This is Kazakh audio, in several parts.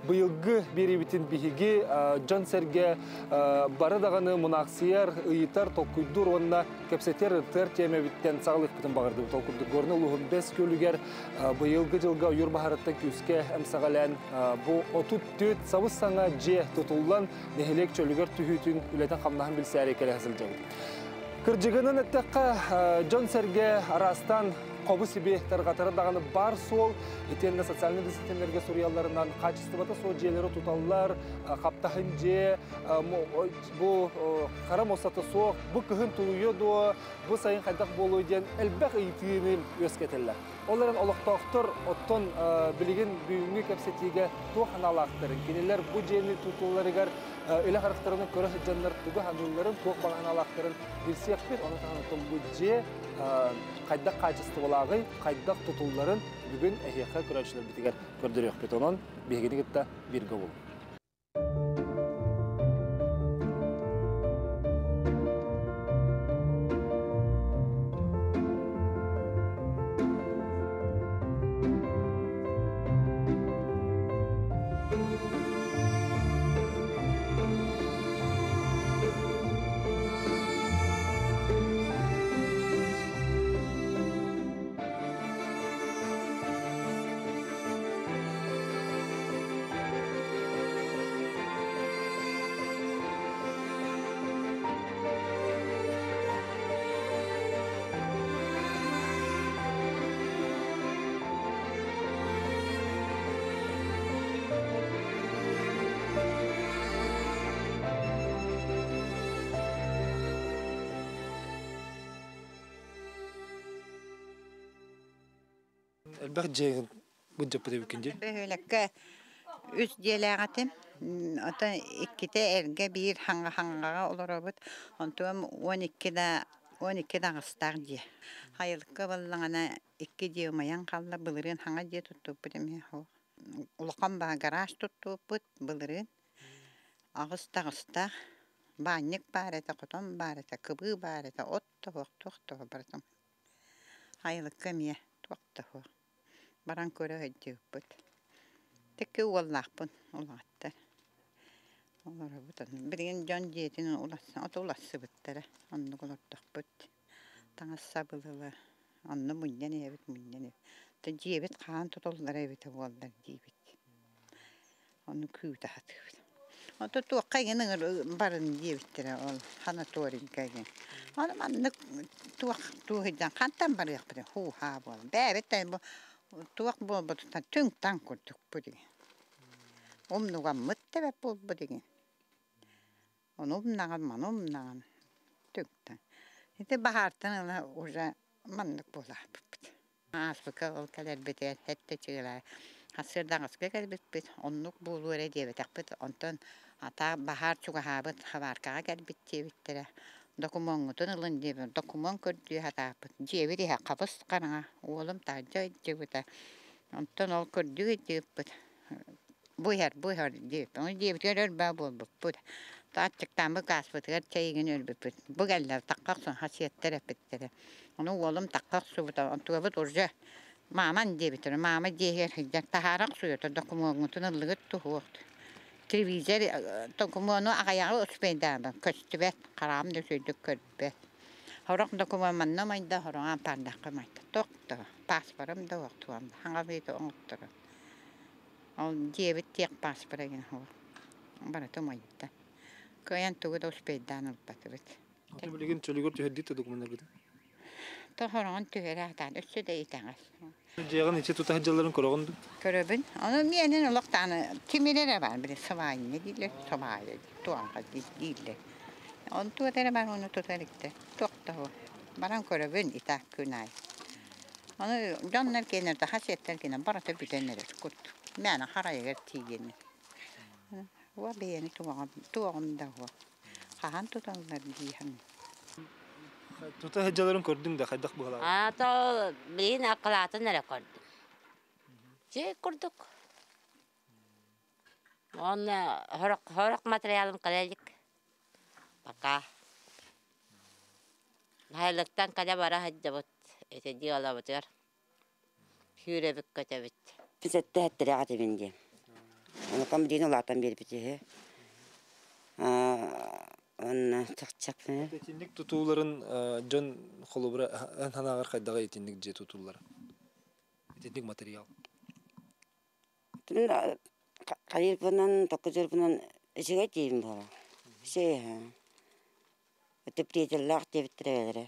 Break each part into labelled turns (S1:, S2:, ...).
S1: быйылгы беребитин биһиги Джон Серге бары даганы мунаксияр ыйтар толкуйдур онна кепсетер тер теме биттен саглык бутун багырды толкуйду горны улугун 5 көлүгер быйылгы жылга уюр бахараттан күскә эмсагалан бу отут төт сабыз саңа же тутуллан нехелек чөлүгөр түһүтүн үлетен камнаһын билсәре келе хазылжабы. Кыржыгынын эттекка Джон Серге арастан қобы себе тарғатары дағаны бар сол, етеніне социальный дисциплинерге сорияларынан качествода сол жерлері тұталылар, қаптағын же, бұл қарам осаты сол, бұл күхін тұлуы до, бұл сайын қайдақ болу ден әлбәқ үйтігінің өскетелі. Оларын олықтақтыр, оттон білеген бүйінгі кәпсетеге туған алақтырын. Кенелер бұл жерлі тұтыларығар өлі қарықтарының көрі жанлар тұғы ханжыларын туық баған алақтырын білсек бет, оны тағанытын бұл же қайдақ қачысты болағый, қайдақ тұтыларын бүгін әйеққа көрәшілер бітігер көрдірек бет онын бейгені кетті біргі бол. Әлбәқ жайғын бұд жапыды бүкінде?
S2: Бөйләкке үз деләғатым. Ота икките әрге бір хаңға олар бұд. Онтуым 12 дағыстар де. Хайылыққа болыңана 2 деумаян қалда бұлырын хаңа де тұттып бұдым. Улыққан ба гараж тұттып бұд бұлырын. Ағыста банник бар әті, құтын бар әті, күбі бар әті, отты бардым. Хайылыққа ме тұқты. Баран көрі өйді өппіт. Текке уоллақ бұн, олағаттар. Олары бұтын. Бірген жон жетінің ұласын, оты ұласы бұттары. Онны қолырдық бұт. Таңаса бұлылы. Онны мұндан ебіт. Жебіт қаған тұтылдар ебіті уолдар жебіт. Онны күйді хаты бұт. Оты туаққа еңінің барын жебіттері ол. Ханаторин кәген. Оны манны туақыдан қантан барық бұд. Ху-ха бол. Бәбеттен бұл. Туақ бол бұдықтан түң таң көрдік бұдеген. Омнуға мұтты бәп бол бұдеген. Оны омнаған түң таң. Еті бағартын ұла ұжа маннық бола бұд. Аспыққа ол кәлер бітер, әтті чығылай. Қасырдан қысқы кәл бітпет, оннық болу әрі дебетақ бұд. Онтан ата бағар чуға бұд, хабарқаға кәл бітте біттері. Документын ылын дебі, документ көрдіе хатапыт. Жебі деға қабыс қарыңа, олым тажай жебіті. Онтан ол көрдіе дебіт. Бұйар дебіт. Оны дебітер өрбә бол бұд. Таатчықтан бұ қаспытығар чайығын өрбі бұд. Бұ кәллер таққақ сон хасияттар әпіттері. Оны олым таққақ су бұд. Онтуға бұд ұржа маман дебітер. Мама дегер хиджак тахарақ суйотыр. Документын ылығыт тұхуақты. Телевизор документу ағаяғы ұспейдабы. Көстібет, қарам дөсөйдік көрбет. Хорақ документманна майда хораңа пардақы майда. Тоқты, паспорым да оқтуамды. Хаңа бейді оңықтыры. Ол дебет тек паспоры ген хоқ. Бараты майда. Көйен тұғы да ұспейдан ұлпаты бет.
S1: Аты білеген чөлігір түйердейті документтер беді?
S2: Хораңын түйері ақтан үсі де етаңыз.
S1: Жайған ече тұта хәджаларын көріғынды?
S2: Көрібін. Оны менің ұлықтаны темелері бар. Бірі сабайыны дейлер, сабайы туанға дейлер. Оны туатары бар, оны тұтарықты. Тоқты ол. Баран көрібін итақ күнай. Оны жонлар кенерді, хасеттер кенер, бараты бүтенер күрт. Мәні харайығыр тейгені. Уа бейені туағымда уа. Қаған тұталар дейхін.
S1: Тута хәджаларын көрдің да, қайдақ бұғалар?
S3: Ата білейін ақылатын әрі көрдім. Жей көрдік. Оны хорық материалын қалайлық. Бақа. Хайлықтан қада бара хәджі бұд. Әте дейала бұдығар. Хүйре бүк көте бүд.
S4: Пісетті әттірі аты бенде. Onu kam dini latan bir bitihe. Onu çak ne?
S1: Etkinlik tutuların John Holubra en hanağır kaydağı etkinlik je tutuları. Etkinlik materyal.
S4: Tüm kayır bundan, dokuzur bundan işe diyeyim bu. Şey ha. Ötepriyeler aktiviteleri.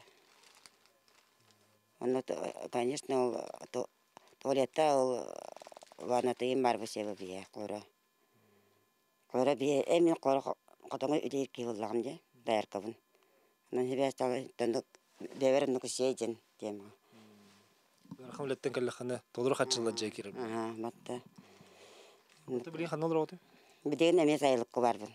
S4: Onu конечно, tuvalette vanatayım var bu sebebi kora. Kora bir emin kora kadını ödeyir ki kullanınca değer kabın. Onun hibes tanıdık deverin nuku şeycin diyeyim.
S1: Rakam letten kallahana tolur kaçırlar jekirim.
S4: Aha, matta.
S1: Itu beli kanal rawat.
S4: Bir de emin sayılık var bu.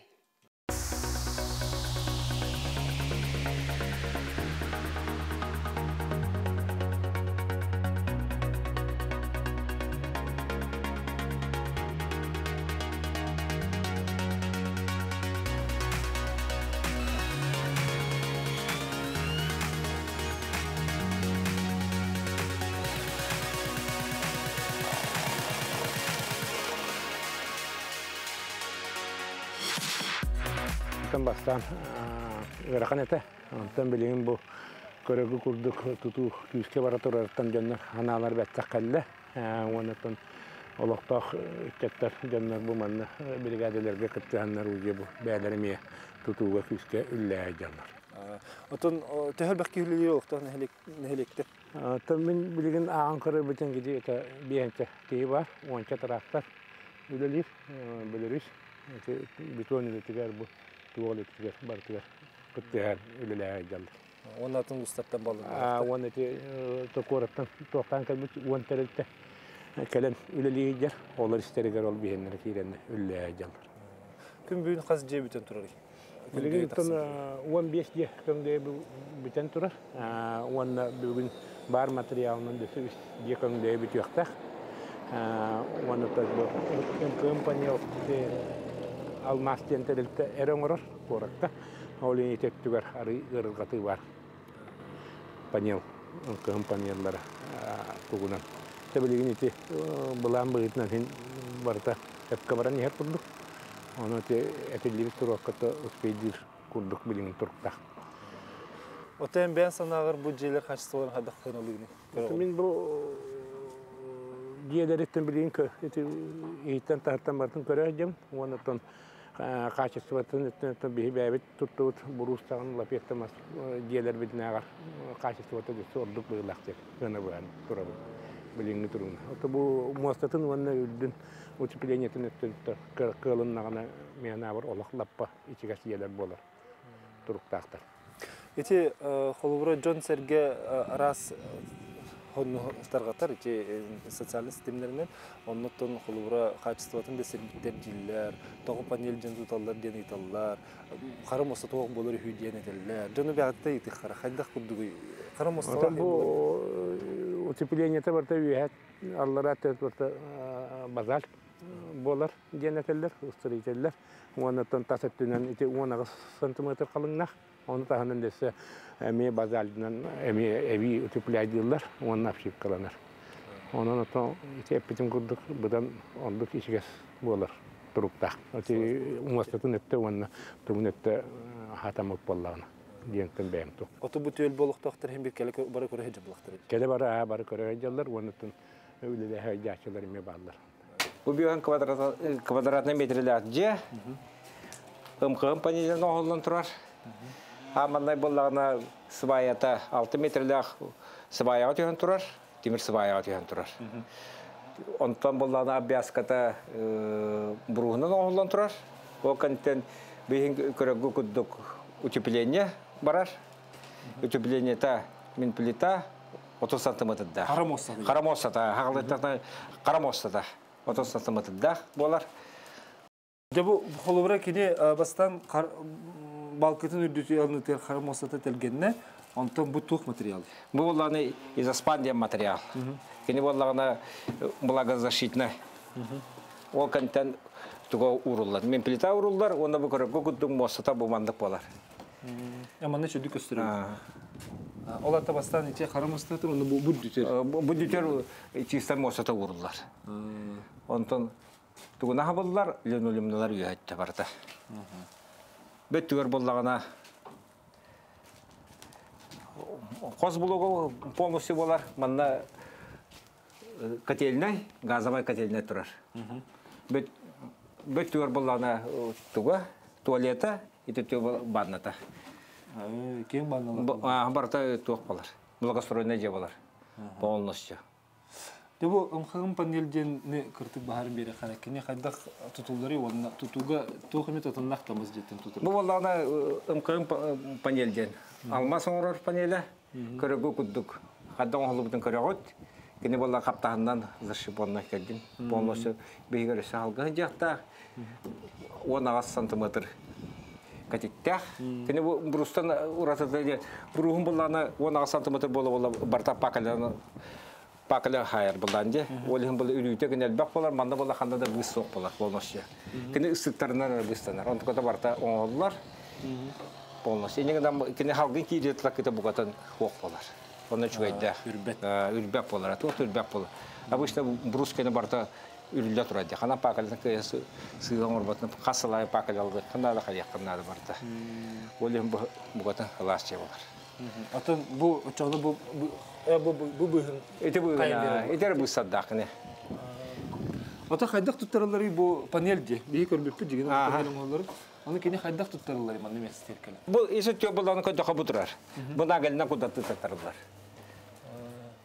S5: Bastan gerakan ete. Ondan bileyim bu körügü kurduk tutu küske baratorlardan canlar hanalar bettak kalle. Ondan olaqtaq kettar canlar bu manna brigadelerge kıttanlar uye bu belerimiye tutuga küske ülle canlar.
S1: Oton tehel bakki hülleri oldu nehelikte.
S5: Tamin bilgin Ankara bütün gidi eta biyente ki var. Onca taraftar ülelir biliriz. Bütün ülkeler bu tuvaletler, barklar, kıtlar, öyleler geldi.
S1: Onların ustartan balın.
S5: Onu tokoratan, tokan kalmış, on terette. Kelen öyleler gel, onlar isterler ol bihenler kirende, öyleler geldi.
S1: Tüm büyün kaz diye bütün turar.
S5: Bilgin ton 15 diye kan diye bütün turar. Onu bugün bar materyalının da süs diye kan diye bütün yaktak. Onu da bu kampanya almas tenterilte erongor korakta olin tektugar ari gergatı var panel kampanyalara tugunan tabiligin iti bulan bagitnan hin barta kabaran yer kurduk onu te etilli turakata uspeydir kurduk bilin turkta
S1: Oten ben sanağır bu jeler kaçtı olan hadak kanalıını.
S5: Min bu diğerlerden bilin ki iti iten tahtan bartın köreceğim onu ton качествосын бихибәбит туттут бурустагын лапеттамас диелер биднагар качествоты сордук быйлактык гына бан турабы билинги турун ото бу мостатын ванна үддүн утеплениятын кылыннагына мена бар олоклаппа ичигас диелер болар туруктактар
S1: Эти холубра Джон Серге раз Onu stargatar ki sosyal sistemlerinden ondan холубра качествосын десертер диллер, тоғы панел жан туталлар ден италлар, карам оста тоғы болар хүйден этеллер. Жону бягатта ити кара хайдах курдугу. Карам оста
S5: бу утеплениете барта үйет аллара тет барта базар болар ден этеллер, устырителлер. Ондан тасеттүнөн ити 10 сантиметр калыңнак. Onu tahanın dese emi bazaldan emi evi utuplaydılar, onu apşip kalanlar. Onun için işte bizim kurduk, buradan olduk işiges bolar turukta. Oti üniversitetin ette onu tumun ette hatamak ballarına diyetten beğendim.
S1: Oto bu tüel boluk doktor hem bir kere bara kore hecablaktır.
S5: Kele bara kore hecalar, onun için öyle de hecaçlar emi ballar.
S6: Bu bir kvadratlı metrelerce, kampanyadan oğlan turar. Амандай боллағына сыбайата 6 метрлях сыбайаға түйен тұрар, темір сыбайаға түйен тұрар. Онтан боллағына обвязката бұруғынан оғылан тұрар. Ол контент бейін көрігі күддік утепление барар. Утепление та мен плита 30 сантиметрда. Қарамостата. Хағылыттақта қарамостата. 30 сантиметрда болар.
S1: Бұл холубра кене бастан балкытын үрдүтü алынытыр қарамостата телгенне, онтан бұл туқ материал.
S6: Бұл боллағына изоспандия материал. Кене боллағына благозащитна. Ол контент туға урулар. Мен плита урулар, онда бұл көріп күддің мостата бұмандық болар.
S1: Аманны чөдік өстірі. Оларда бастан ете қарамостата, онда бұл дүтер?
S6: Бұл дүтер чиста мостата урулар. Онтан Тугуна боллар, линолеумналар үйәйтті барда. Бет түгер боллағына қос бұлығы полностью болар. Манна котельной, газовой котельной тұрар. Бет түгер боллағына туға, туалета, ити түгі банната.
S1: Кең банналар?
S6: Барда туық болар. Благостроенный же болар. Полностью.
S1: Дебу ымхагым панелден не кыртык бахарын бере қана кене қайдақ тұтулдары онына тұтуға тоқымет отыннақ тамыз жеттен тұтыр.
S6: Бұл олағына ымхагым панелден. Алмас оңырыр панелі, көрігі күддік. Қаддан оңылы бұтын көрі ғыт. Кене болла қаптағынан зыршы болына келден. Болмасы бейгерісі алғы жақта 10 сантиметр катиттях. Кене бұрыстан ұратыды. Бұрығын боллағына 10 сантиметр болы барта пакалар хайыр боланды. Олығын бұл үрүйті кене әлбәк болар, манда бола қанда да бұғыз соқ болар болмасы. Кене үстіктарынан бұғыстанар. Онты көті барта оңылылар. Полностью. Кене халғын кейдетілік кеті бұғатын қоқ болар. Оны чүгейді. Үрбәк болар. Тоқты үрбәк болар. Обычно брус кене барта үрілі тұрады. Қана пакалардың көйесі сыйған орбатын қасылай пакал алды. Қынады қайық қынады барта. Олығын бұғатын ласче болар.
S1: Атын бұл ұчағында бұл бұғын қайын
S6: Етері бұл саддақыны.
S1: Ата қайдақ тұттарылары бұл панелде. Бейі көрбеппі деген панелің олары. Оны кене қайдақ тұттарылары маңны мен стеркелі.
S6: Бұл есет бұл оны көйдіға бұтырар. Бұна gəlіне құдаты татарылар.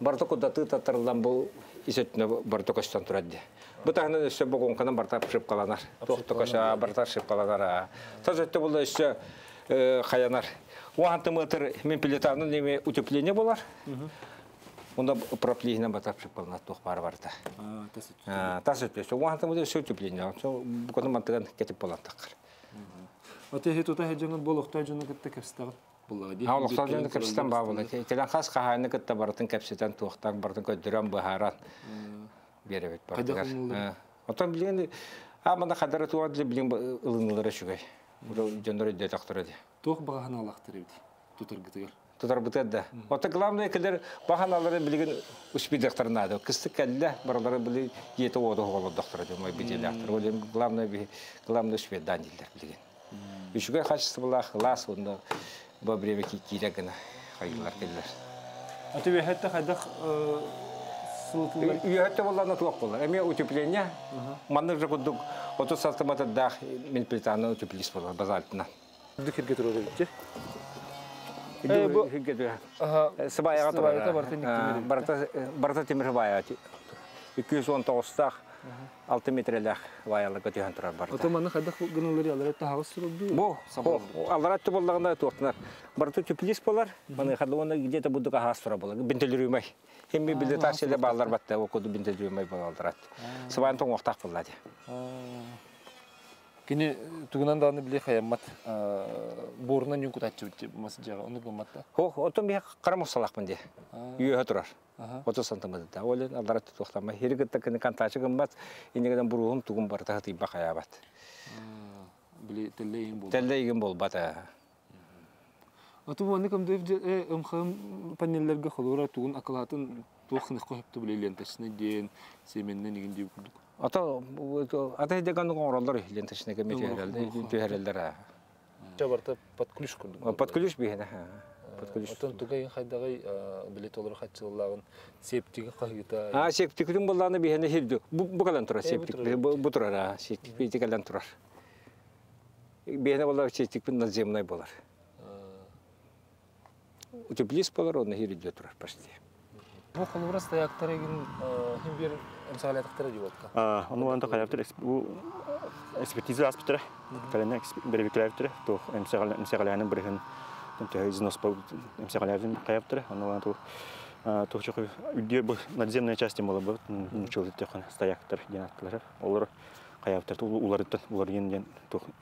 S6: Барты құдаты татарылдан бұл есетіне барты көстен тұрады. Бұтағынан өсі бұл қонқынан барта пішіп қаланар. Тоқты көша барта пішіп қаланар. Таз өтті бұл өсі қаянар. Оғанты мұтыр мен пилетарының неме утепление болар. Онда проплейіне барта пішіп қаланар тоқ бары барда. Таз өтті. Оғанты мұтыр өсі утепление. Бұқының мантыған кетіп боландақыр.
S1: Ата хет ота хеджеңін бұл ұқтай жөні күтті кәпістағын?
S6: Ұлықтар жөні кәпістен ба болды. Келен қас қағайны күтті бартын кәпсетен туықтан бартын көддірен бұхаран беребет бартығар. Отан білген, аманда қадары туады білген ұлыңылары шүгей. Жөндері өйде тақтыр өйде.
S1: Тоқ бағахан алақтыр өйде, тұтыр күтігер.
S6: Тұтар бұтады. Ота главное кәдер баған алары білген үспейдіқтарына ады. Кісті кәлі баралары білі еті оды оғылы доқтыр өйде. Мой беделі ақтыр. Олем главное үспейдан елдер білген. Үшіге қашысы бұла қылас, онда бұл біреме кейрегіні қайылар келдер.
S1: Аты өйетті қайдақ сылытылар?
S6: Өйетті болағына туақ болар. Әме утепление, манны жүгідік 30 сантиметрдақ мен плитаны утеплис болар базалтынан.
S1: Үдік ерге тұрады өйтте?
S6: Барта темір бая. 219-тақ 6 метрлях ваялы көтеген тұрар барда.
S1: Отаманы қайдақ гыналары алар әтті хағыз тұрылды?
S6: Алар әтті болағында тоқтынар. Барта теплис болар. Маны қады оны где-то бұдық ағаз тұра болар. Бентелер үймай. Хемме білді тасселе балар батты. Оқуды бентелер үймай болалдыр әтті. Сыбайын тоң оқтақ болады.
S1: Кені түгінан дағыны біле қаяммат. Борынан юн күтәтші бітті бұмасы жаға. Оны бұматта?
S6: Отын бе қарамық салақпын де. Үйе тұрар. 30 сантиметрда. Олен алдар әтті тоқтамай. Херігітті кені кантачы ғымбат. Енегеден бұруғым түгім барды ғытый бақ аябат.
S1: Біле тәлі еген бол.
S6: Тәлі еген бол бат.
S1: Аты бұл әні көмді ұмқағым панеллерге қолуыра түгін ақылатын тоқынық қойыпты біле ленташыны ден, семеннен еген дейіп күрдік.
S6: Ата дегеннің оңыралар ленташынеге метеерелдер.
S1: Жабарта подключ күрдік.
S6: Подключ бейін.
S1: Отын түгейін қайдағай білет олар қатшылығын септігі қағыта...
S6: Септігінің болағына бейіне херді. Бұқалан тұрар, септік. Бұ тұрар, септік бейтекалан тұрар. Бейіне болар септікпен наземнай болар. Утеплис болар, оны херді тұрар почти.
S1: Бұл қолыбырас таяқтар еген хембер әмсағалиятықтары деп отқа?
S7: Оны оғанда қаяптыр, экспертиза аспытыры, кәліне беребекіләйптірі, әмсағалияның бірігін износ по әмсағалияның қаяптыры, оны оғанда тоқчықы үйде бұл надземная части болы бұл, нұчылды теқан стаяқтар денаттылары, олар қаяптыр, олар енден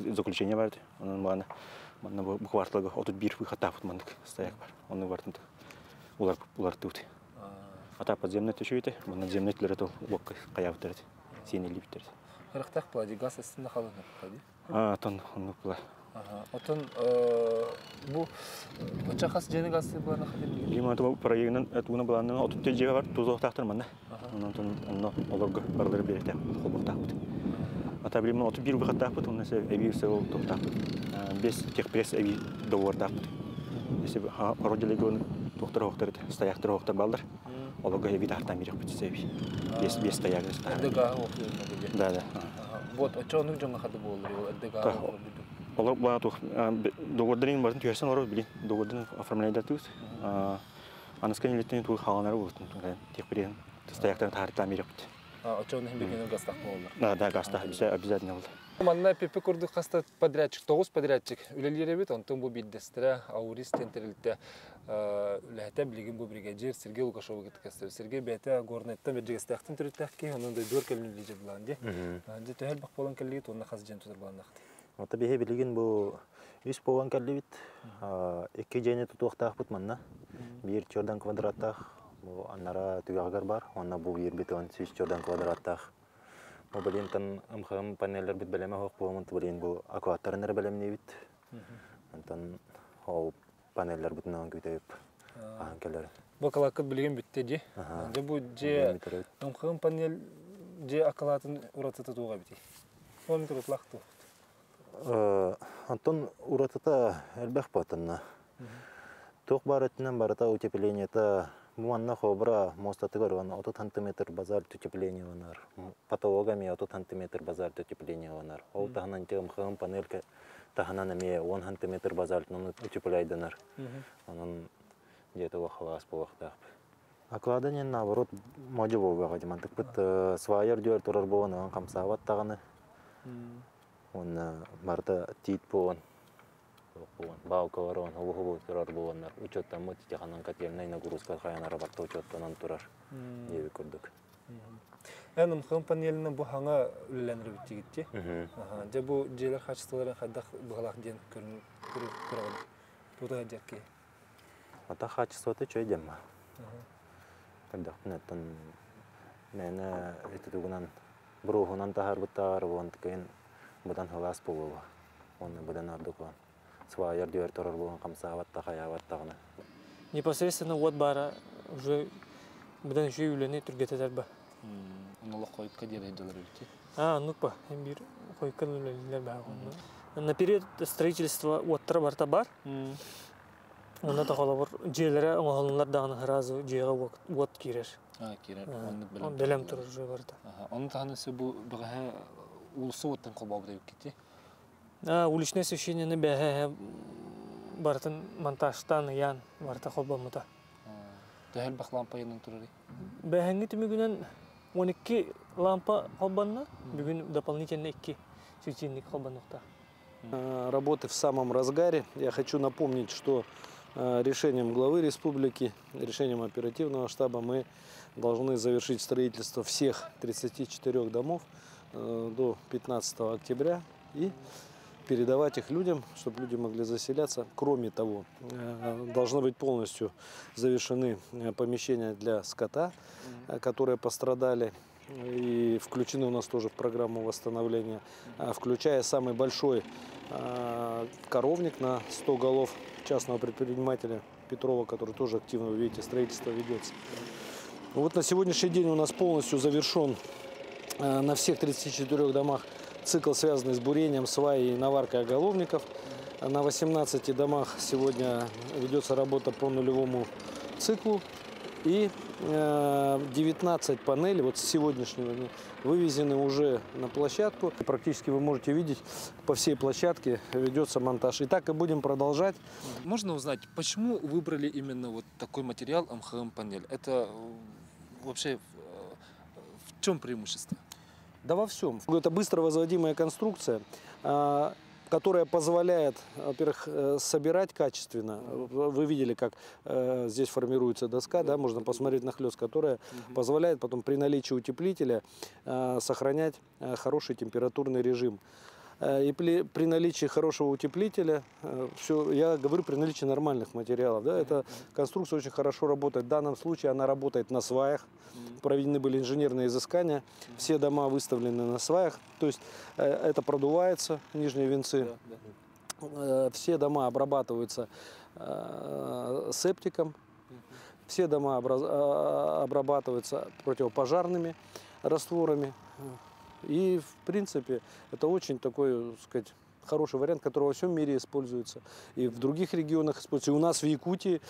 S7: заключение барды, оның мағана бұл қвартылығы 31 выхаттапыт маңдық стаяқ бар, оның бартынды олар тұғды. Ата подземный төшөйті, надземный тілері тұл локқа қаяптырды, сенелі біттерді.
S1: Қырықтақ бұлады, газ әстінде қалыны бұлады?
S7: Тон бұлады.
S1: Отын бұл ұчақасы жені газы бұларына қадем деген?
S7: Лимон проегінің әтуғына бұланынан 30 жеға бар, тұз оқтақтыр маңда. Онно олорго барлары берете холбоктаапыт. Ата билим оту бир бахаттаапыт, онна се эбирсе ол токтаапыт. Бес техпресс эби доордаапыт. Эсе роделегон доктор хоктор стояктыр хоктор балдар. Олорго эби тартан бирек битсеби. Бес стоягы ста.
S1: Эдега окуйна.
S7: Да.
S1: Вот очонук жоңга хады болду. Эдега окуйду.
S7: Олор баату доордарын барын түйөрсөн ору билин. Доордарын оформляйда түз. Анаскан илеттен туу хаганары болтун. Техпресс стояктыр тартан бирек бит.
S1: Очонук химбекенен гастак болду.
S7: Да, гастак обязательно болду.
S1: Манна пепе курдук хаста подрядчик, 9 подрядчик. Үлелеребит, онтон бу биддестре, аурис тентерилте лехте билигин бу бригадир Сергей Лукашов кеткесте. Сергей бете горнеттен бежестехтен түрүттәкки, онун да дөр келин лиже буланды. Ди тәһел бак болон келлит, онна хас жен тутар буландакты.
S8: Ота бихе билигин бу үс болон келлибит. Эки жене тутуктак манна. Бир чордан квадраттак, бу аннара түгәгәр бар, онна бу бир бетон 3 чордан квадраттак. Бу билин тан амхам панеллер бит белеме хок бу билин бу акваторнер белемне бит. Антан ол панеллер бутнан күтөп анкелер.
S1: Бу калакыт билген битте ди. Же бу же амхам панель же акалатын уратыта туга бити. Он турутлакту.
S8: Антон уратыта элбэх патынна. Ток барытынан барыта утеплениета Муанна хобра мостаты горган 30 сантиметр базар утепление онар. Патологами 30 сантиметр базар утепление онар. Ол таханан тем хам панелька таханан ме 10 сантиметр базар утепляйдынар. Анан где-то вахлас повахтап. Акладание наоборот моджо болга димантык бит свайер дер турар болган камсават таганы. Он марта тит болган. Балкалар он хубу турар болганнар. Учеттан мыт жаханан кательный нагрузка хаянара батта учеттан турар. Деби көрдүк.
S1: Энем хам панелинен бу хаңа үлләнер битти. Же бу желер качестволарын хаддак бугалак ден көрүп. Туда жакки.
S8: Ата качествоты чөй дема. Кадак неттен мене этүгүнан бурухунан тахар буттар вон кен будан халас болуга. Оны будан ардыган. Свайер дер турар болгон камсават та хаяват тагына.
S9: Непосредственно вот бара уже будан еще үлене түргетедер ба.
S1: Онолок койка дер эдилер бити.
S9: Нукпа, эм бир койка үлелер ба. На период строительства оттар барта бар. Онда да холобор жерлере оңолунлар дагы разы жега вот кирер.
S1: Кирер.
S9: Он белем турар же барта.
S1: Onun tanesi bu бага улусу оттан колбабы деп кетти.
S9: Уличное освещение бәһә бартын монтажтан ян барта холбамыта.
S1: Тәһел бак лампа янын турары.
S9: Бәһәңге түмүгүнән 12 лампа холбанна, бүгүн дополнительно 2 светильник холбаныкта.
S1: Работы в самом разгаре. Я хочу напомнить, что решением главы республики, решением оперативного штаба мы должны завершить строительство всех 34 домов до 15 октября и передавать их людям, чтобы люди могли заселяться. Кроме того, должны быть полностью завершены помещения для скота, которые пострадали и включены у нас тоже в программу восстановления, включая самый большой коровник на 100 голов частного предпринимателя Петрова, который тоже активно, вы видите, строительство ведется. Вот на сегодняшний день у нас полностью завершен на всех 34 домах цикл, связанный с бурением сваи и наваркой оголовников. На 18 домах сегодня ведется работа по нулевому циклу. И 19 панелей вот с сегодняшнего дня вывезены уже на площадку. Практически вы можете видеть, по всей площадке ведется монтаж. И так и будем продолжать. Можно узнать, почему выбрали именно вот такой материал МХМ-панель? Это вообще в чем преимущество? Да во всем. Это быстро возводимая конструкция, которая позволяет, во-первых, собирать качественно. Вы видели, как здесь формируется доска, да, можно посмотреть нахлёст, которая позволяет потом при наличии утеплителя сохранять хороший температурный режим. И при наличии хорошего утеплителя, все, я говорю при наличии нормальных материалов, да, эта конструкция очень хорошо работает. В данном случае она работает на сваях. Проведены были инженерные изыскания. Все дома выставлены на сваях. То есть это продувается, нижние венцы. Все дома обрабатываются септиком. Все дома обрабатываются противопожарными растворами. И, в принципе, это очень такой, так сказать, хороший вариант, который во всем мире используется. И в других регионах используется. И у нас в Якутии.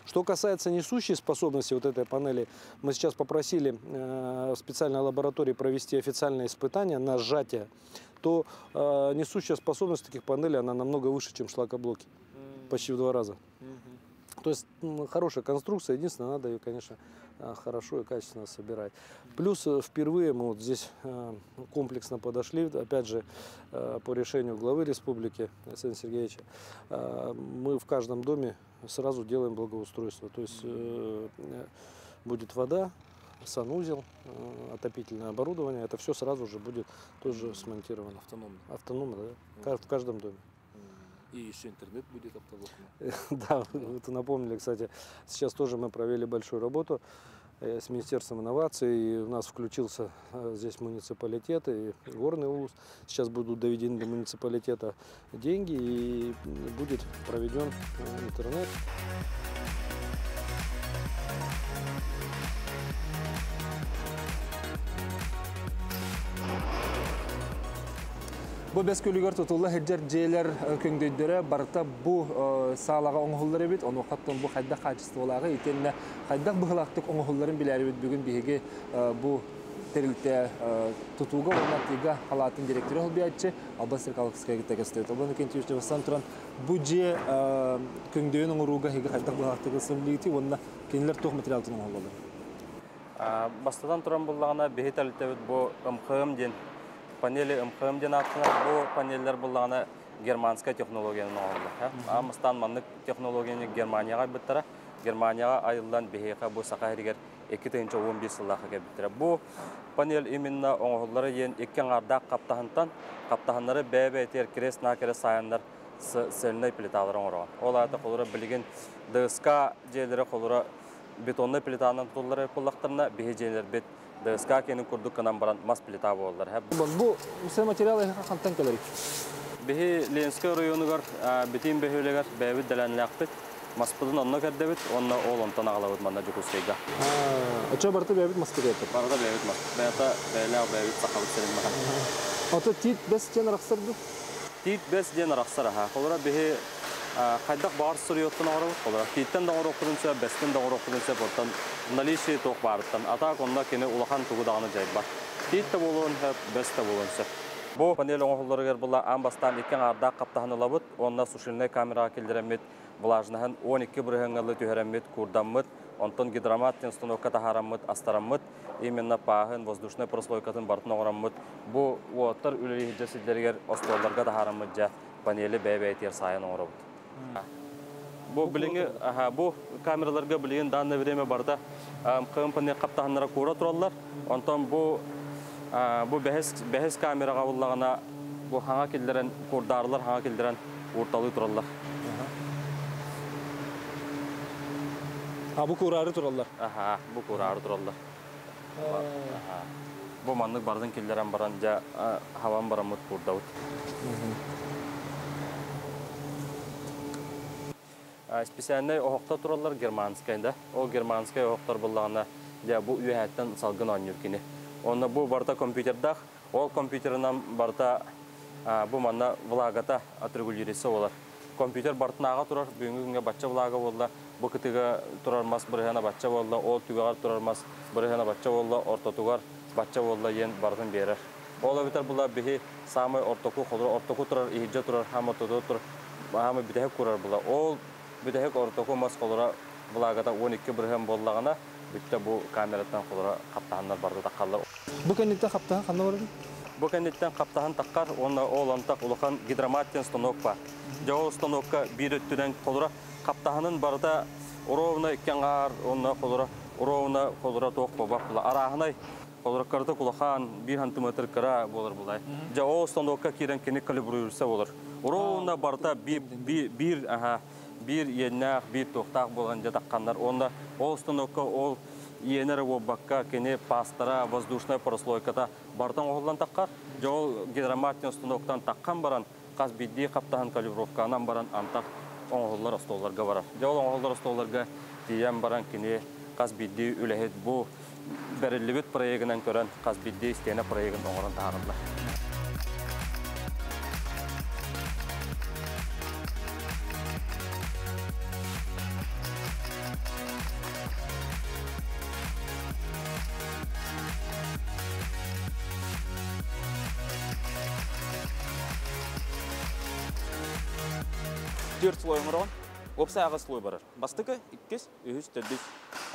S1: Что касается несущей способности вот этой панели, мы сейчас попросили в специальной лаборатории провести официальное испытание на сжатие, то несущая способность таких панелей, она намного выше, чем шлакоблоки. Почти в 2 раза. То есть хорошая конструкция, единственное, надо ее, конечно, хорошо и качественно собирать. Плюс впервые мы вот здесь комплексно подошли, опять же, по решению главы республики Александра Сергеевича, мы в каждом доме сразу делаем благоустройство. То есть будет вода, санузел, отопительное оборудование, это все сразу же будет тоже смонтировано.
S10: Автономно?
S1: Автономно, да, в каждом доме.
S10: И еще интернет будет автоблоком.
S1: Да, вы напомнили, кстати, сейчас тоже мы провели большую работу с Министерством инноваций, и у нас включился здесь муниципалитет и горный улус. Сейчас будут доведены до муниципалитета деньги, и будет проведен интернет.
S10: Бу бес көлүгөр тутулла хеджер жээлер көңдөйдөрө барта бу саалага оңохуллары бит, оны каттан бу хайда качестволагы итенне хайда быхлактык оңохулларын билери бит бүгүн биһиги бу терилте тутууга онатыга халатын директору холбиячы Аббас Серкаловская тегестет. Обаны кентүчтө басан туран бу же көңдөйөн оңоруга хиги хайда быхлактыгы сымлыйты, онна кенилер тох материалтын оңоллар.
S11: Бастадан туран буллагына бехетелтебит бу МХМ ден панели МХМ ден аттына бу панеллер буллагына германская технологияны оңоллар. Амыстан маннык технологияны Германияга биттара. Германияга айылдан бехеха бу сакайригер 2-15 жылдакка кебиттира. Бу панель именно оңоллары ен эккен ардак каптаханнары бәбәйтер крест накере саяндар сельный плиталар оңоргон. Ол ата колора билген ДСК жээлери колора бетонный плитанын тутулары кулактарына бехежелер бет ДСК кенин курдук канан баран мас плита болдулар.
S10: Бу все материалы кантан келер?
S11: Бехи Ленский районугар битин бехөлегер бәбит деләнләкпит. Маспыдын онна кәрдебит, онна ол онтан ағалабыт манна жүкүстейга.
S10: Ача барта бәбит маспыдет?
S11: Барта бәбит мас. Бәята бәйлә бәбит сақабыт сенин махан.
S10: Ата тит бес ден рақсырды?
S11: Тит бес ден рақсыр аха. Қолыра бехи қайдақ бағар сүріоттан ағыры. Қолыра титтен дағыр оқыдынса, бестен дағыр оқыдынса, бортан налиши тоқ барыттан. Ата онна кені улахан туғудағыны жайд бар. Титті болуын, бесті болуынсы. Бу панел оңғылырығыр бұла амбастан екен ардақ қаптағыны лабыт, онна сушиліне камераға келдіремет, бұлажынахан 12 бұрығыңғылы түйеремет, курдаммыт, онтон гидромат инстанокка тахараммыт, астараммыт, именно пағын, воздушный прослойкатын бартын оғыраммыт. Бу уоттар үлі хиджесілдергер остолларға тахараммыт жа панелі бәйбәйтер сайын оңырабыт. Бу билинги, бу камераларга билген данное время барда компания каптаханнара кура тураллар. Онтон бу бәһис камерага буллагына бу хаңа килдерен курдарлар, хаңа килдерен урталый тураллар.
S10: Бу курары тураллар.
S11: Бу курары тураллар. Бу маннык бардын килдерен баран жа хаван барамыт курдабыт. Специальный оғықта тұралар германскайда. О германскай оғықтар болағына бұл үйәттен салғын анюркені. Оны бұл барта компьютердақ, ол компьютерінен барта бұл манна влагата отрегулиресі олар. Компьютер бартын аға тұрар, бүгінгі батча влага олда, бұл күтігі тұрармас бірғана батча олда, ол түгіғар тұрармас бірғана батча олда, ортотуғар батча олда ен бартын берір. Ол өбітер бұла бігі самай ортоку тұрар, ихиджа тұрар, хаматоду тұрар, хамы бітәк көрар бұла. Ол Бүдәһек ортоку мас колора влагата 12 бирһәм боллагына бүтә бу камерадан колора каптаганнар барды таккалар.
S10: Бу кенеттен каптаган кандай бар?
S11: Бу кенеттен каптаган таккар, оны олантак улахан гидроматтен станок бар. Жоо станокка бир өттүдән колора каптаганын барда уровна кеңар, оны колора уровна колора ток бабак була. Арагынай колора карта кулахан 1 см кара болар булай. Жоо станокка кирен кене калибруйса болар. Уровна барда bir yennak, bir tohtaq bolğanja taqqanlar. Onda ол станокка, ол енер обакка, кене пастара, воздушная прослойката бартан оғылдан таққар. Жол гидроматтен станоктан таққан баран, қаз бидді қаптаған калибровканан баран антақ оңғылар остолларға барар. Жол оңғылар остолларға тиен баран кене қаз бидді үләхет бұл бәрілібіт проегінен көрін қаз бидді істені проегін оңырын тағырылы.
S12: Төрт слой мұрған, опса ағы слой барар. Бастықы, 2, 3, 4.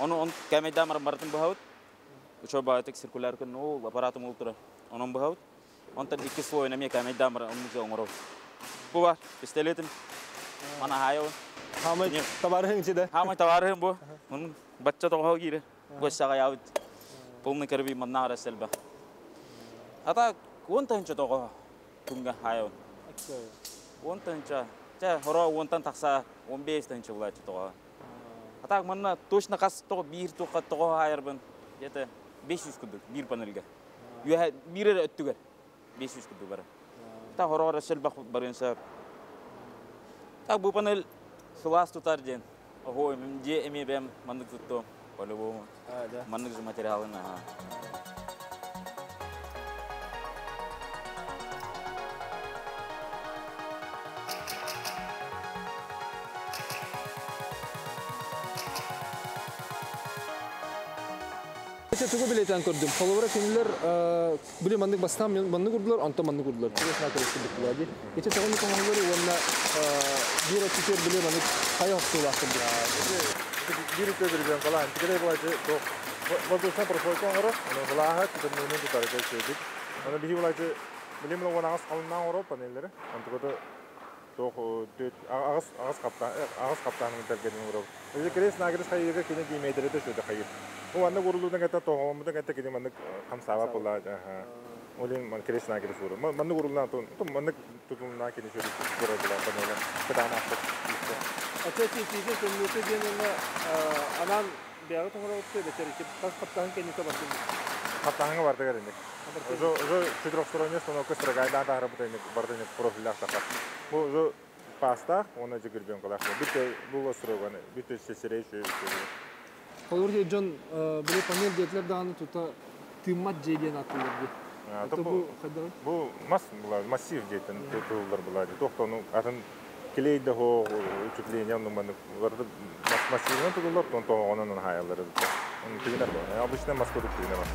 S12: Оны кәмейді амырын баратын бұхауыт. Үші бағытық циркуляр күн, ол аппаратым ұлтыры. Оның бұхауыт. Онтан 2 слой нәме кәмейді амырын ұмызы оңырау. Бұл бар, пистолетім. Мана хайауын.
S1: Хамай табарығын жеді?
S12: Хамай табарығын бұл. Оның батча тоғау кейді. Көшсаға яуыт. Полны кірбей манна ара сәлбі. Ата 10 тәнші тоғау күнгі хайауын. 10 тәнші. Хоро 10-тан тақса 15 тәнші бұлайды тоға. Атақ мұнна точно қас тоға бір тоқа тоға айырбын. Еті 500 күдік, бір панелге. Бірері өттігер 500 күдік бары. Та хоро ара сәл бақ барынса. Так бұл панел сылас тұтар ден. Ого, де әме бәм мандық тұттым. По-любому. Мандық жы материалын.
S1: Tugu biletten gördüm. Kolobra kendiler bile mandık bastan mandık kurdular, anta mandık kurdular. Burasına karıştırdık buladı. Geçen takımlı konuları onunla bir atışır bile mandık kaya hakkı ulaştırdı.
S8: Bir ötüdür ben falan. Tikere bulaydı. Vazgeçme profesyonel olarak. Onu bulaha tutumunu tutarıda söyledik. Onu bir bulaydı. Bilimle ona az kalınan olarak panelleri. Antıkoda ağız kaptanının terkinin uğrağı. Öyle keres nagres kayıga kene dimetre de şöyle kayıp. Bu anda gurulduğundan kata tohumdan kata kene mandık kamsava pola. Olin man keres nagres uğrağı. Mandık gurulduğundan mandık tutumdan kene şöyle gurulduğundan paneller. Kadana attık.
S1: Açıkçası komünite diyenler anan bir ara tohumlar ottu da çerçe kas kaptanın kendisi bakın.
S8: Kaptanın vardı garinde. Zo çocuk storonye sonra kısra gaydan da harap etmek bardane profiller takat. Bu pasta ona cigirben kadar. Bitti bu sırada bitti sesere şu.
S1: Olur ki John böyle panel detler dağını tuta tımmat ceyden atılırdı.
S8: Bu massiv ceyden tutulur bulaydı. Doktorun atın kileyde ho uçuklayın yanında vardı massivden tutulur tonto onun hayalleri. Onun tüyler var. Обычно maskot tüyler var.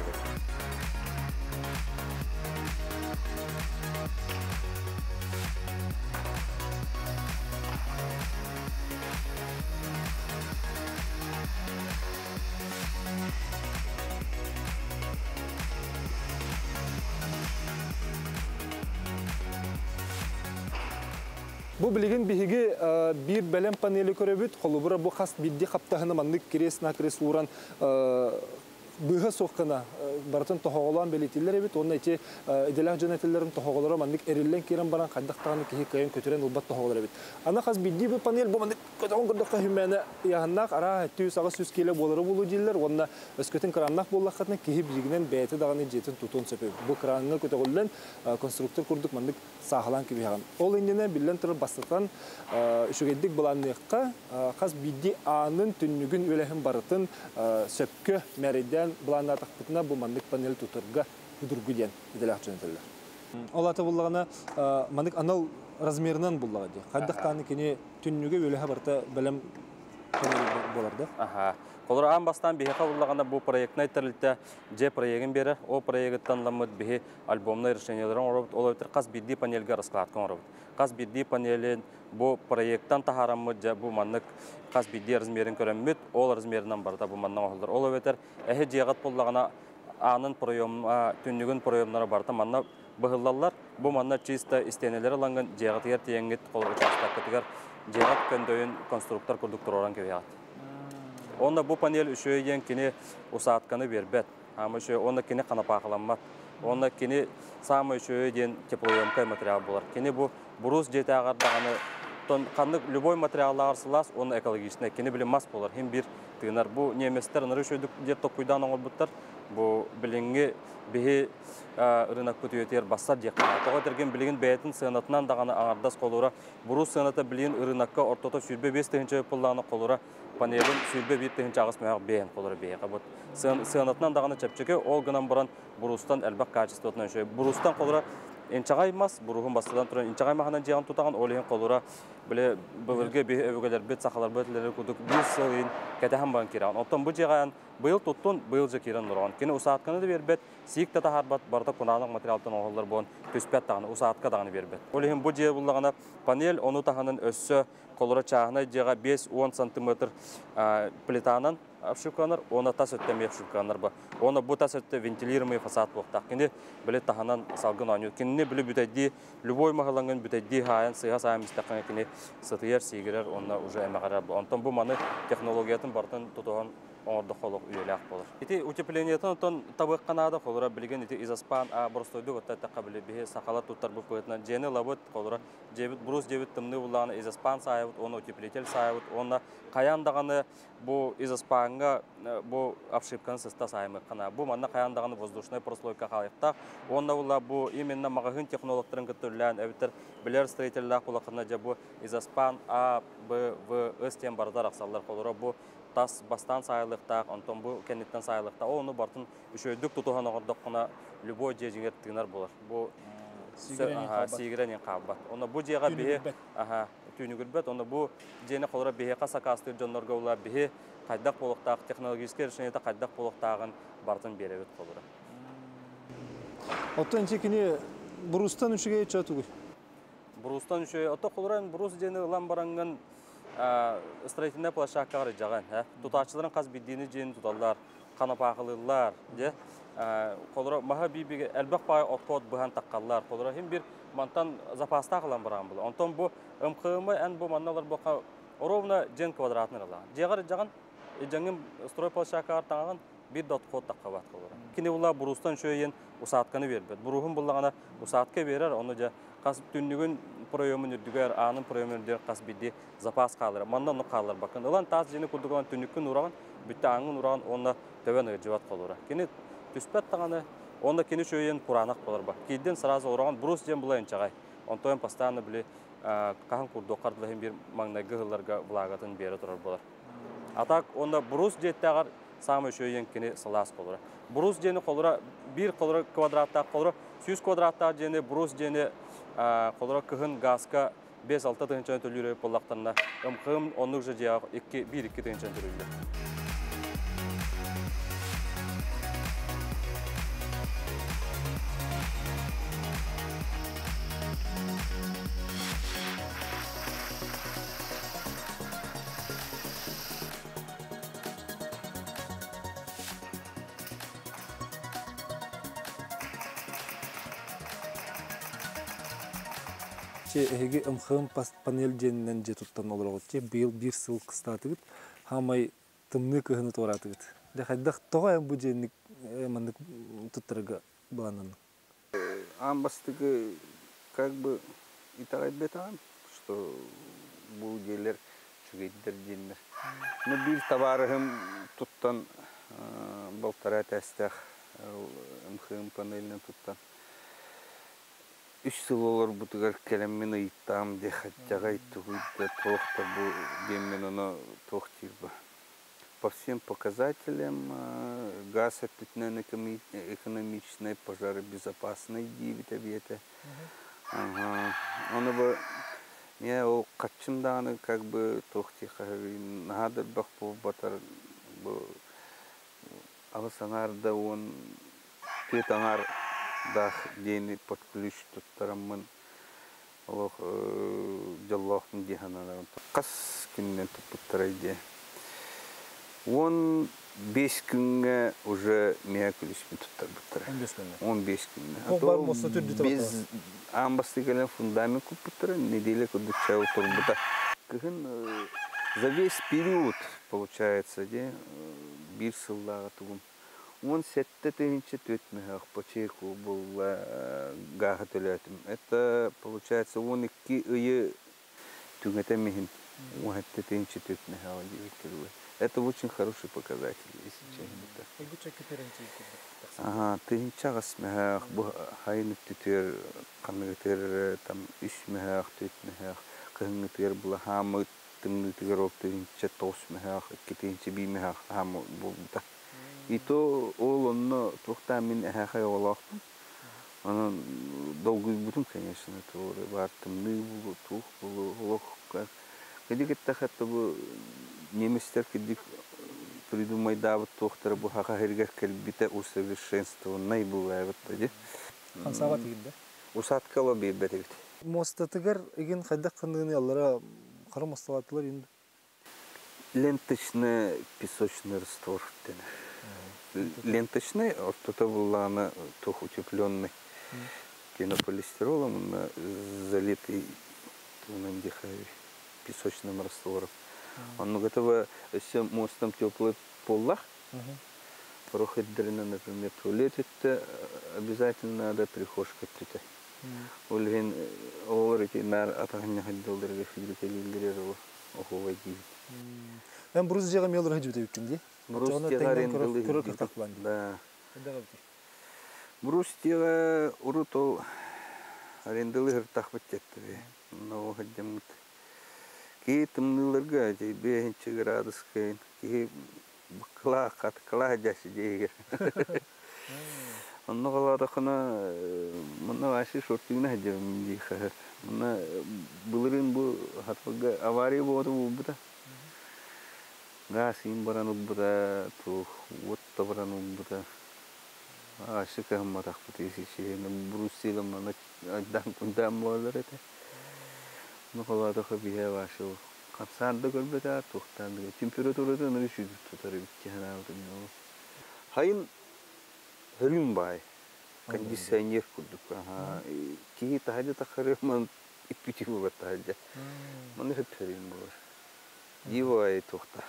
S1: Bu bilgin bihigi bir belem paneli körübüt, kolubura bu has biddi kaptahını mandık kiresna kires uğran bıha sokkana baratın tohoğulan belirtiler evet onun içi idelah cennetlerin tohoğulara mandık erillen kiren baran kaddaqtağını kihi kayan kötüren ulbat tohoğular evet. Ana has biddi bir panel bu mandık kötüğün kırdıqqa hümmene yahannak ara 200-300 kilo boları bulu diller onda öskötün kırannak bollaqatına kihi bilginen beyeti dağını jetin tutun sebebi. Bu kıranına kötüğüllen konstruktör kurduk mandık sağlan gibi yağın. Ol indine billen tırı bastıqtan üşügeddik bulanlıqqa has biddi anın tünnügün ölehim baratın söpkö meriden bulanlar takpıtına bu mandık panel tuturga hudurgüden idilah cönetler. Olata bullağına mandık anal razmerinden bullağı diye. Kaddaqtağını kini tünnüge ölehe barta belem panel bolardı.
S11: Aha. Olur an bastan bihe bullağında bu proyektine iterlitte C proyegin beri o proyektten lamıd bihe albomna erişenelerin olabilir. Qaz biddi panelge raskılatkan olabilir. Qaz biddi panelin bu proyekttan taharamıd bu mandık qaz biddi razmerin köremmüt ol razmerinden barda bu mandan olabilir. Olabilir. Ehe ciğat bullağına anın proyomuna tünnügün proyomlara barda manna bıhıllallar. Bu manna çista isteneleri alıngan ciğat yer tiyengit kolları çastakıtıgar ciğat köndöğün konstruktör kurduktur oran köyat. Onda bu panel üşüyen kini usatkanı berbet. Ama şu onda kini kanapaqlanmat. Onda kini samı üşüyen teployomkay material bular. Kini bu buruz jeti ağardağını kanlık любой материалlar sılas onun ekolojisine kini bilinmez bular. Hem bir tığınar bu nemesler nırı şöydük diye tokuydan oğul butlar. бу билинги бихи рынок көтүетер бастар дияқана. Тоға терген билигин бәйтін сыйнатынан дағаны аңардас қолура. Буру сыйната билигин рынокка ортото сүрбе 5 тегінче пыллағына қолура. Панелин сүрбе 1 тегінче ағыс мәғақ бейін қолура бейіға. Сыйнатынан дағаны чәпчеке ол гынан бұран бурустан әлбәқ качествотынан шөй. Бурустан қолура Энчагаймас, бурухун бастыдан туран энчагаймаханан жиған тутаған олеген қолура біле бұлырге өвігелер бет сақалар бөтілері күдік бір сылын кәтіған баған кераған. Оттан бұл жиған бұйыл тұттын, бұйыл жа керен нұрған. Кені ұсаатқаны да бербет, сиік тата харбат, барда құнағының материалтын оғылар болын төспет тағаны, ұсаатқа дағаны бербет. Олеген бұл жиға бұлағына панель, оны тағанын өссі қолура чағына жиға 5-10 сантиметр плитанын обшивканар, оны тас өттеме обшивканар ба. Оны бұл тас өтте вентилируемый фасад болықтақ. Кені білет тағанан салғын аню. Кені білі бүтәдді, любой мағылаңын бүтәдді хайын, сыйға сайын містаққаны кені сытыер, сейгірер, оны уже әмәғарар бұл. Онтан бұл маны технологиятын бартын тұтуған оңырды қолық үйелі-ақ болыр. Ити утеплениятын отын табық қанады қолыра білген ити изаспан, бұрыстойды ғытта қабілі бейі сақала тұттар бұл көйтінен. Жені лабыт қолыра бұрыс жебіт тымны бұлағаны изаспан сайывыт, оны утеплетел сайывыт, оны қаяндағаны бұл изаспанға бұл обшивканы сыста сайымы қана. Бұл манна қаяндағаны воздушной прослойка қалықтақ. Онда бұла бұл именно мағағын технологтарын күттірлән, әбіттер білер строительлақ бұлақына жа бұл изаспан А, Б, В, С тен бардар ақсалар қолыра бұл тас бастан сайылықтақ, онтон бұл кәнеттен сайылықтақ. Оны бартын үшөйдік тұтуған оғырдыққына любой же жеңеттігінер болар. Бұл сигіренен қаббат. Оны бұл жеға бейе түйінігілбет. Оны бұл жені қолыра бейе қаса қастыр жонларға ұла бейе қайдақ болықтақ, технологическер үшінеті қайдақ болықтағын бартын беребет қолыра.
S1: Оттан текіне бұрыстан үшіге етші
S11: Бұрустан үші, отто қолыран бұрус жені ұлан баранған строительная площадкаға жаған. Тұтатшыларын қаз биддені жені тұталар, қанапақылылар. Қолыра маға бейбеге әлбәқ бай отқот бұған таққалар. Қолыра хем бір мантан запаста қылан баран бұл. Онтан бұл ұмқымы ән бұл манналар бұқа ровно жен квадратны ылаған. Жеғары жаған, жаңым строй площадкаға таңаған bir dot kod takka bat kolora. Kini ulla burustan şöyen usatkany berbet. Buruhun bullagana usatke berer, onu ja kas tünnügün proyomun ürdüger, anın proyomun ürdüger kas biddi zapas kalır. Mandan nu kalır bakın. Ulan tas jeni kurdugan tünnükün uragan, bitti anın uragan onda töven ırjıvat kolora. Kini tüspet tağаны, onda kini şöyen kuranak bolar bak. Kidden sırası uragan burus jen bulayın çagay. Ontoyen pastanı bile kahan kurdu kardılahın bir magnaygı hıllarga vlagatın beri turar bolar. Atak onda burus jetteğar самый шөйен кені сылас қолыра. Брус жені қолыра, бір қолыра квадратта қолыра, 100 квадратта жені брус жені қолыра күхін газқа 5-6 тыңчан төлірі болақтанына. Қым онық жы жағы 1-2 тыңчан төлірі.
S1: Эге ымхым панель женнен же туттан олорогот же быйыл 1 сыл кыстатыгыт хамай тымны кыхыны торатыгыт. Дехайдах тога бу женник мандык туттарга банан.
S13: Амбастыгы как бы итагайт бетан, что бу жерлер чугейдер женнер. Но бир табарыгым туттан болтара тестах ымхым панелинен туттан. 3 сыл олар бұтығар кәлеммен ұйттам, дехаттаға иттігүйді тоқты бұл деммен оны тоқтыр бұл. По всем показателям газ ответственной экономичной, пожаробезопасной дивит объекта. Оны бұл, я ол қатшымдағаны как бы тоқты нағадар бақ бұл батар бұл алысаңарда он төтаңар дах дени подключ туттарамын олох жаллахтын диханана кас күннен туттарайде. Он 5 күнгө уже мия күлүшмү туттар буттар. 15 күнгө. Без амбастыгелен фундамент куптар, неделя кудуча утурбута. Кыгын за весь период получается, де бир сыллага тугум. Он 7 тысяч тетмехах по чеку был гахатулятым. Это получается он и тюгатамихин. Он 7 тысяч тетмехах. Это очень хороший показатель, если честно. Ага, ты чагас мехах, хайны титер, камнетер там иш мехах, тит мехах, камнетер была хамы, тымнетер оптын четос мехах, китин чиби мехах, хамы булда. И то ол онно тухтамин эхахай олахтым. Она долго будем, конечно, то бартымны булу, тух булу, олох. Кадик это хата бу неместер кадик придумай дават тохтара бу хаха хергер кельбите усовершенствованный бывает тади.
S10: Хансава тигид да?
S13: Усаткала бебетигит.
S10: Мостатыгар еген хайдак кындыгын аллара кара мосталатылар инде.
S13: Ленточный песочный раствор. Ленточный, а то была она тох утепленный пенополистиролом, залитый песочным раствором. Он готово все мостом теплый полах. Проходит дрена, например, туалет, это обязательно надо прихожка туда. Ольгин, олорити нар атагня ходил дорога фигуритель грежево, оховади.
S10: Мен бруз жага мелор хажу деп икенди.
S13: Бруз жага рендели. Да. Бруз жага урутол рендели хертах беттетти. Но хадям ки тымныларга жей 5 градуска ки бакла каткала жашы жейгер. Онно каларахана мына ваши шортугуна хадям дихар. Мына булырын бу хатпага авария болду буда. Гасин баран буда то вот баран буда. Ашика хаматах бутиси на брусилам на дан кундам моларете. Ну каларах бия вашу капсан да горбета тухтан температурада на решит тутары битхана утно. Хайм хелим бай. Кондиционер кудук. Ага. Ки тахаja тахарман ипити бутаja. Ман хеттерин бор. Дивай тухта.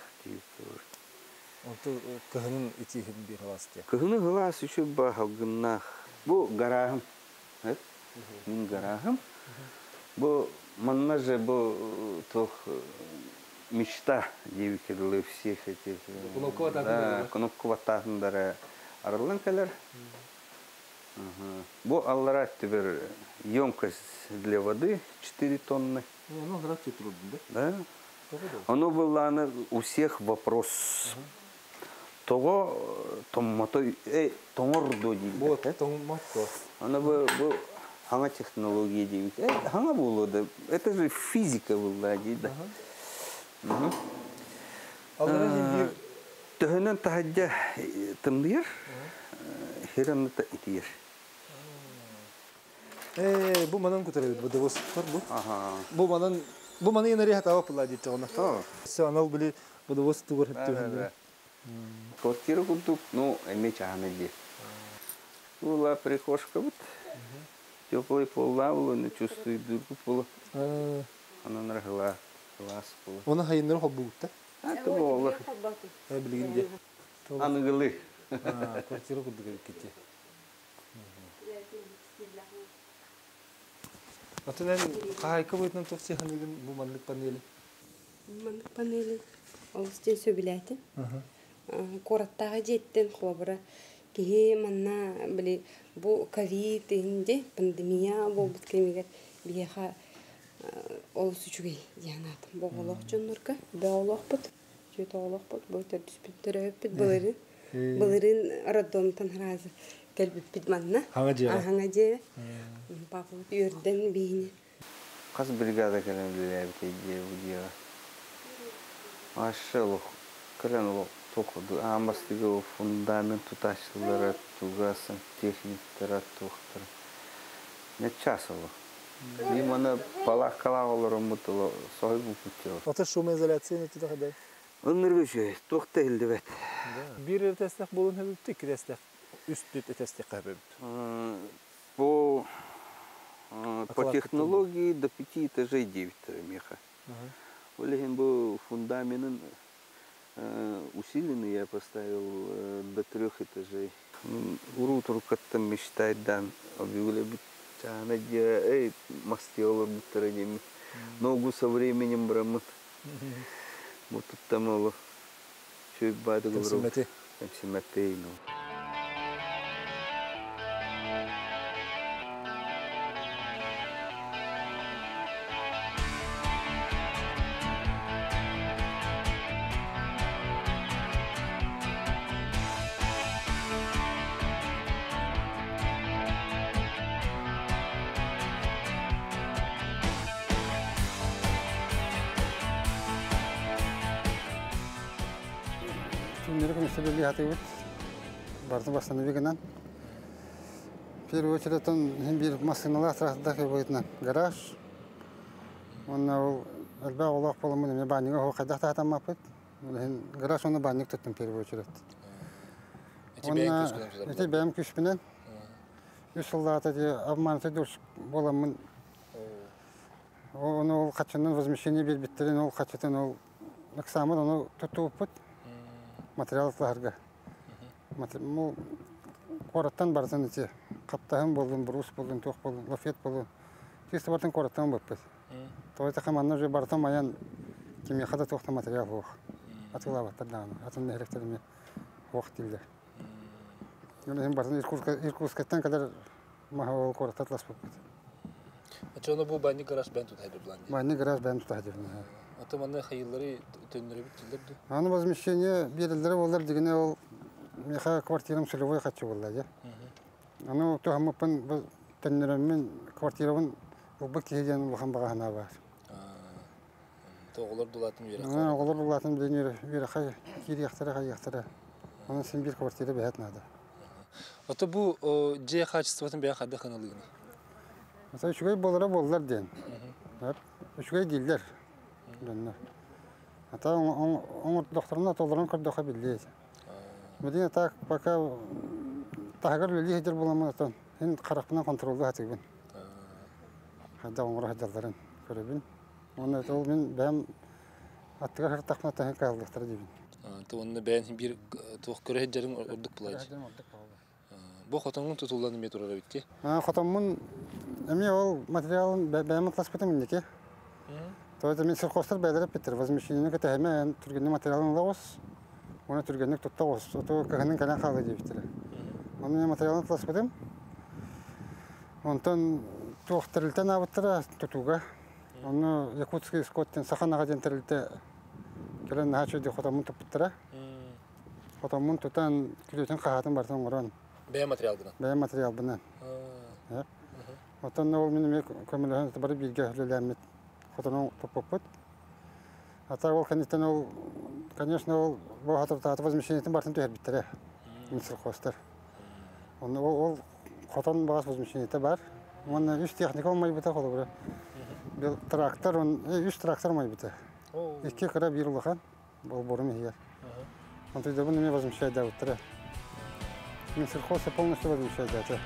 S10: Онто кахнын ити хебби халасты.
S13: Кахнын халас еще бахалгыннах. Бу гарахым. Мин гарахым. Бу манна же бу тох мечта девикерлы всех этих. Кнопковатахындары аралан келер. Бу аллара теперь емкость для воды 4 тонны.
S10: Ну, график трудно,
S13: да? Да. Оно было у всех вопрос. Того томмото томордо ди.
S10: Вот томмото.
S13: Оно было ханга технология ди. Ханга было да. Это же физика была ди, да. Аллара тохнан тахаджа тымдыр. Херанта итир.
S10: Бу манан күтәрәбез, бу дәвос бар бу.
S13: Ага.
S10: Бу маны yana реhat ава пыла дип тагына. Все анал били бу дәвос тугыр хәтте.
S13: Квартира кундук, ну, эми чаханы ди. Була прихожка вот. Теплый пол лавло, не чувствует дурку пола. Она нравила класс пола.
S10: Она хайнер хоббута.
S13: Это было.
S10: Билгинде.
S13: Ангылы.
S10: Квартира кундук китте. Атынан кайка бойтан токси ханыгын бу мандык панели.
S14: Мандык панели. Ол стен сөбиләте. Кораттага жеттен хобра. Кеге манна били бу ковид инде пандемия болбут кемигер бияха ол сүчүгей янат. Боголок жоннорга боголокпут. Жөтөголокпут. Бойтер диспеттерөппүт былырын. Былырын роддомтан разы. Келбиппит манна. Хаңа папа юрден бейне.
S13: Каз бригада келем билебите диye. Машаллах. Келен тоқуду амастыгы фундамент туташылары тугасын техниктера тухтыр. Не часылы. Биманы балақ калагылары мутылы сой бупутё.
S10: Ата шумоизоляцияны туда хадай.
S13: Өнөргөчө токта элди бет.
S10: Бир эртестек болун хебипти, кирестек үстүт этестек кабып.
S13: По технологии до 5 этажей 9 меха. Олеген бу фундаментын усиленный я поставил до 3 этажей. Урутур каттам мечтает дан объявили битана де мастиолор битранеми. Ногу со временем брамут. Вот там оло Şöyle bayda olur.
S1: Temsilmeti.
S13: Temsilmeti.
S15: Günlük müstebili hatayıp bardı başlandı bir günden. Bir uçuratın bir masinalar tarafındaki boyutuna garaj. Onunla o elbette olak polumunu ne banyo o kadar tahtam yapıp. Garaj onu banyo tuttum bir uçurat. Eti benim küçüğünden. 3 yılda diye abmanıtı dur bolamın. Onu kaçının vazmişini bir bittirin o kaçıtın o naksamı onu tutup материалларга. Материал кораттан барсан ичи. Каптаһын болдун, брус болдун, тох болдун, лафет болдун. Чисто бартан кораттан болпыз. Тойта хаманна же бартан маян кимияхада тохта материал хох. Атылабаттар дан. Атын эректерме хох дилде. Мен бартан Иркутскаттан кадар махал кораттатлас болпыз.
S1: Ачоно бу банни гараж бен тут хайдыр бланди.
S15: Банни гараж бен тут хайдыр.
S1: Атаманны хайыллары төннөрөбүт тилдерди.
S15: Аны возмещение берилдер болар дегене ол меха квартирам целевой хочу болла, я. Аны тохампан төннөрөммен квартиравын бу кеген улхан багана бар.
S1: Тоголор дулатын бере.
S15: Оголор дулатын бере хай кирияктара. Аны сен бир квартира бәһәт нада.
S1: Ата бу же качествосын бәя хадда ханалыгын.
S15: Mesela şurayı bollar den. Hep şurayı diller. Hatta onun doktoruna tollaran kadar bildi. Medine tak baka tahgar lili hider bulamatan. Hen qaraqına kontrolü hatibin. Hatta onlara hajalların görebin. Onu tol men ben atgar her taqna tahin kaldıqtır dibin.
S1: Ta onu ben bir toq göre hejlerin orduk bulaydı. Bu xotonun tutulduğunu metroda bitti.
S15: Xotonun эми ол материалын бәймін класпетім индеке. Тойда мен сырқостар бәдіріп беттір. Возмещениені кәтәйме түргеннің материалын лауыз. Оны түргеннің тұтта оз. Ото кәгінің кәлен қалы деп біттірі. Оны мен материалын класпетім. Онтан тоқ тірілтен абыттыра тұтуға. Оны Якутский скоттен сақанаға ден тірілті келен нағачуде хотамын тұппыттыра. Хотамын тұтан күлетін қағатын бартын оран.
S1: Бәй материал бұнан?
S15: Бәй материал бұнан. Отан ол менің көміліғын бары бірге үлеләмет құтының тұппыппыт. Ата ол кәнеттен ол, конечно, ол бұл қатыртаты возмещениетін бартын түйер біттірі, мүсіл қостар. Ол құтын бағас возмещениеті бар. Оны 3 техника олмай біті қолы бірі. Трактор, 3 трактор олмай біті. 2 қыра бір ұлыған, бұл бұрым егер. Онтойда бұны мен возмещайды өттірі. Мүсіл қосы полностью возмещайды әті.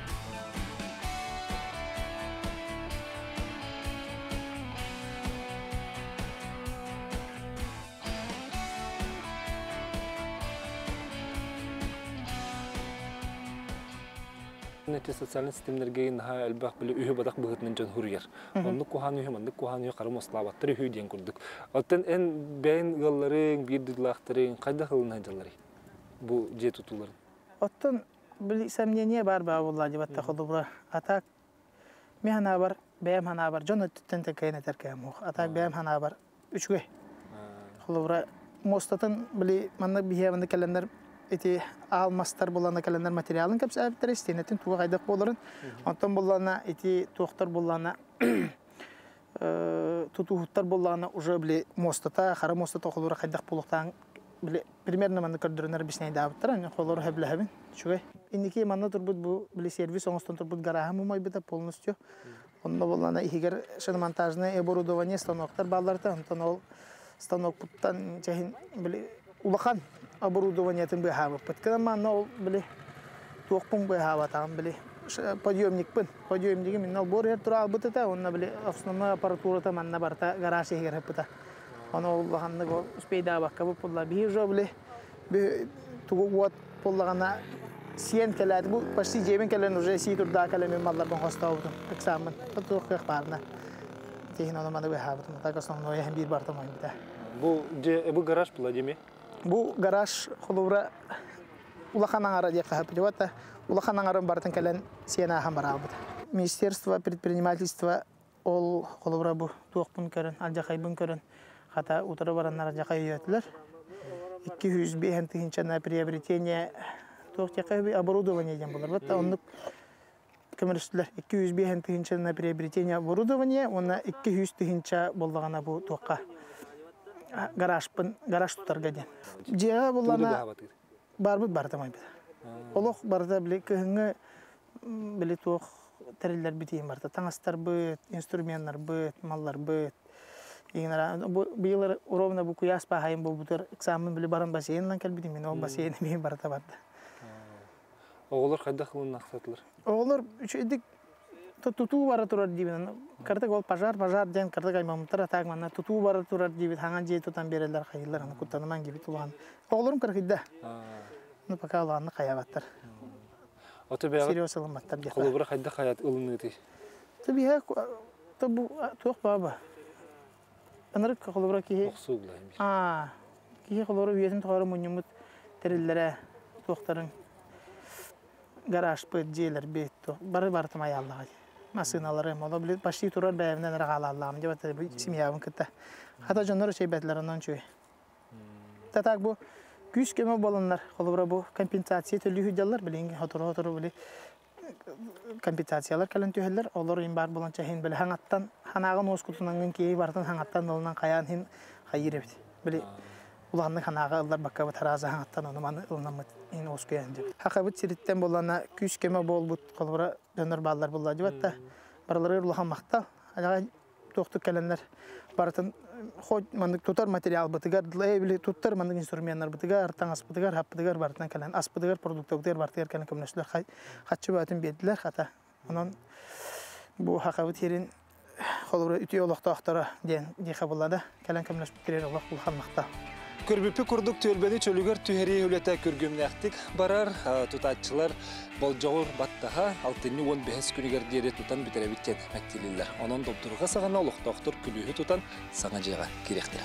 S1: Нәтиже социаль системләргә инде әлбәт биле үһе бадак быгытның җан хурьер. Онны кухан үһе, монды кухан үһе карым ослабаттыр үһе дигән күрдек. Аттан эн бәйн ялларын, бир дидлахтырын кайда кылына җаллары. Бу же тутулар.
S16: Аттан бил сомнение бар ба булла дип атта худубра. Атак механа бар, бәйм хана бар. Җан өттән тәкәйнә тәркәм. Атак бәйм хана бар. 3гә. Худубра мостатын били манны биһәвендә календар эти алмастар буллана календар материалын кепс әбтер истенетин туга кайдак боларын. Антон буллана эти тоқтар буллана тутухуттар буллана уже били мостата, хара мостата холора кайдак булуктан били примерно манны көрдөрөнөр бисне дабыттар, аны холора хәбләһәбин. Шугай. Индики манна турбут бу били сервис оңостон турбут гарахы мумай бита полностью. Онда буллана игер шиномонтажное оборудование станоктар балларда, антон ол станок буттан жахин били улахан оборудованиятын быхавы. Подкама но били тоқпун быхава там били подъемникпын. Подъемниги миннал борер тура албытыта, онна били основная аппаратурата манна барта гараж егер хапыта. Аны уллаханны го успейда бакка бу пулла би жо били тугу вот пуллагана сиен келат бу почти жебен келен уже си турда келен маллардан хостаудын. Экзамен. Тоқ барна. Техин аны мана быхавы. Так основной бир барта майда.
S1: Бу гараж була деме.
S16: Бу гараж холура улахан аңара дия кахап дебата. Улахан аңарын бартын кален сена хамарабыт. Министерство предпринимательства ол холура бу туокпун көрөн, алжакайбын көрөн. Хата утары бараннар алжакай өтүлөр. 200 бехентинчана приобретение туокчакай оборудование дем болар. Бата оннук көмөрүстүлөр 200 бехентинчана приобретение оборудование, онна 200 тыгынча боллагана бу туокка. Гараж тутарга ден. Жега булана барбыт бартамай бит. Олох барда биле кыгыңы биле туох терелер битейин барда. Таңастар быт, инструменттар быт, маллар быт. Игнара быйылар уровна бу куяс пахайын бу бутер экзамен биле баран бассейндан келбидим мен, ол бассейн мен барда барда.
S10: Оголор кайда кылын аксатылар?
S16: Оголор үчөйдик тутуу бара турар дибин. Картак ол пожар ден картак аймамтар атак манна тутуу бара турар дибит. Ханган же тутан берелер кайылар аны куттанман gibi тулган. Оголорум кыргыйда. Ну пока аланы каябаттар. Серьез алынматтар деп.
S10: Колобура кайда каят ылыны ти.
S16: Табиха табу тук баба. Анарык колобура ки. Ки колобура үетин тагары муньмут тереллере токтарын гараж пөджелер бет бары-бары аяллага. Машиналары мола билет почти турар бәйемнән рагалаллам деп атты семьябын кытта. Хата жоннор шейбәтләреннән чөй. Татак бу күз кеме болоннар. Колобура бу компенсация төлү хүдәлләр билен хатыр биле компенсациялар кален төһәлләр. Олар ин бар буланча һин биле хаңаттан ханагын оскутунан кии бартын хаңаттан долнан каян һин хайыр бит. Биле уларның ханага алар бакка тараза хаңаттан оны маны ылнамыт ин оскуян деп. Хакабыт сириттен болана күз кеме болбут колобура жоннор баллар булла деп атта. Барлары улахан мактал. Ага токтук каленнәр бартын ход мандык тутар материал бытыгар биле туттар мандык инструменттар бытыгар таңас бытыгар хап бытыгар бартынан кален ас бытыгар продукттар бартыгар кален көмнөчлөр хатчы батын бедлер хата. Онан бу хакабыт херин холура үтү олокта актара ден дихабылада кален көмнөс битерер улак улахан мактал.
S10: Көрбүппү курдук төлбөдү чөлүгөр түһери үлете көргөмнәктик барар тутатчылар болжогор баттаха алтынны 15 күнүгөр дире тутан битеребиттен мәктилилер. Онон доптурга сагана олуктоктор күлүһү тутан саңа жайга керектер.